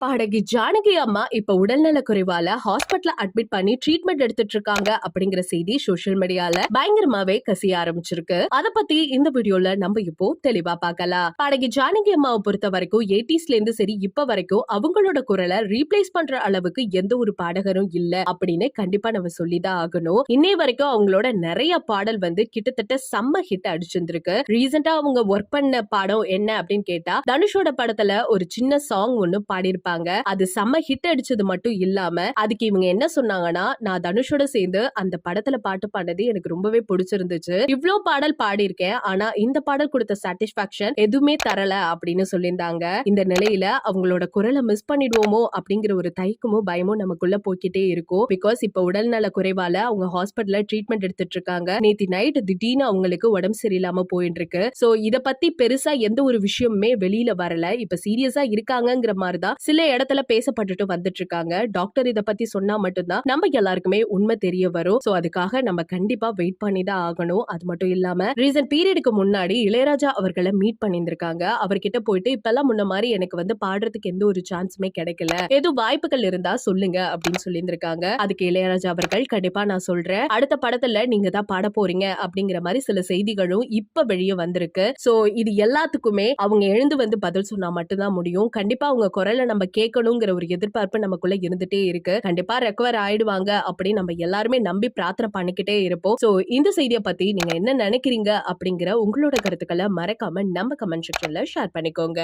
பாடகி ஜானகி அம்மா இப்ப உடல்நல குறைவால ஹாஸ்பிட்டல்ல அட்மிட் பண்ணி ட்ரீட்மெண்ட் எடுத்துட்டு இருக்காங்க அப்படிங்கிற செய்தி சோசியல் மீடியால பயங்கரமாவே கசிய ஆரம்பிச்சிருக்கு. அத பத்தி இந்த வீடியோல நம்ம இப்போ தெளிவா பார்க்கலாம். பாடகி ஜானகி அம்மாவை பொறுத்த வரைக்கும் 80ஸ்ல இருந்து சரி இப்ப வரைக்கும் அவங்களோட குரலை ரீப்ளேஸ் பண்ற அளவுக்கு எந்த ஒரு பாடகரும் இல்ல அப்படின்னு கண்டிப்பா நம்ம சொல்லிதான் ஆகணும். இன்னை வரைக்கும் அவங்களோட நிறைய பாடல் கிட்டத்தட்ட செம்ம ஹிட் அடிச்சிருந்திருக்கு. ரீசெண்டா அவங்க ஒர்க் பண்ண படம் என்ன அப்படின்னு கேட்டா தனுஷோட படத்துல ஒரு சின்ன சாங் ஒண்ணு பாடியிருப்பாங்க. அது செம்ம ஹிட் அடிச்சது மட்டும் இல்லாம அதுக்கு இவங்க என்ன சொன்னாங்கன்னா, நான் தனுஷோட சேர்ந்து அந்த படத்துல பாட்டு பாடினது எனக்கு ரொம்பவே பிடிச்சிருந்துச்சு. இவ்ளோ பாடல் பாடியிருக்கேன், ஆனா இந்த பாடல் கொடுத்த சாட்டிஸ்பாக்சன் எதுவுமே தரல அப்படின்னு சொல்லியிருந்தாங்க. இந்த நிலையில அவங்களோட குரலை மிஸ் பண்ணிடுவோமோ அப்படிங்கிற ஒரு தயக்கமும் பயமும் நமக்குள்ள போய்கிட்டே இருக்கும். பிகாஸ் இப்ப உடல்நல குறைவால அவங்க ஹாஸ்பிட்டல்ல ட்ரீட்மெண்ட் எடுத்துட்டு இருக்காங்க. நேத்து நைட் திடீர்னு அவங்களுக்கு உடம்பு சரியில்லாம போயிட்டு இருக்கு. சோ இத பத்தி பெருசா எந்த ஒரு விஷயமுமே வெளியில வரல. இப்ப சீரியஸா இருக்காங்கிற மாதிரிதான் சில இடத்துல பேசப்பட்டுட்டு வந்துட்டு இருக்காங்க. டாக்டர் இத பத்தி சொன்னா மட்டும்தான் நம்ம எல்லாருக்குமே உண்மை தெரிய வரும். சோ அதுக்காக நம்ம கண்டிப்பா வெயிட் பண்ணி தான் ஆகணும். அது மட்டும் இல்லாம ரீசன்ட் பீரியடுக்கு முன்னாடி இளையராஜா அவர்களை மீட் பண்ணியிருந்திருக்காங்க. அவர்கிட்ட போயிட்டு இப்பெல்லாம் முன்ன மாதிரி எனக்கு பாடுறதுக்கு எந்த ஒரு சான்ஸுமே கிடைக்கல, ஏதோ வாய்ப்புகள் இருந்தா சொல்லுங்க அப்படின்னு சொல்லியிருந்திருக்காங்க. அதுக்கு இளையராஜா அவர்கள் கண்டிப்பா நான் சொல்றேன், அடுத்த படத்துல நீங்க தான் பாட போறீங்க அப்படிங்கிற மாதிரி சில செய்திகளும் இப்ப வெளியே வந்திருக்கு. சோ இது எல்லாத்துக்குமே அவங்க எழுந்து பதில் சொன்னா மட்டும்தான் முடியும். கண்டிப்பா அவங்க குரலை நம்ம கேட்கணுங்கிற ஒரு எதிர்பார்ப்பு நமக்குள்ள இருந்துட்டே இருக்கு. கண்டிப்பா ரெக்கவர் ஆயிடுவாங்க அப்படின்னு நம்ம எல்லாருமே நம்பி பிரார்த்தனை பண்ணிக்கிட்டே இருப்போம். சோ இந்த செய்தியை பத்தி நீங்க என்ன நினைக்கிறீங்க அப்படிங்கிற உங்களோட கருத்துக்களை மறக்காம நம்ம கமெண்ட் செக்ஷன்ல ஷேர் பண்ணிக்கோங்க.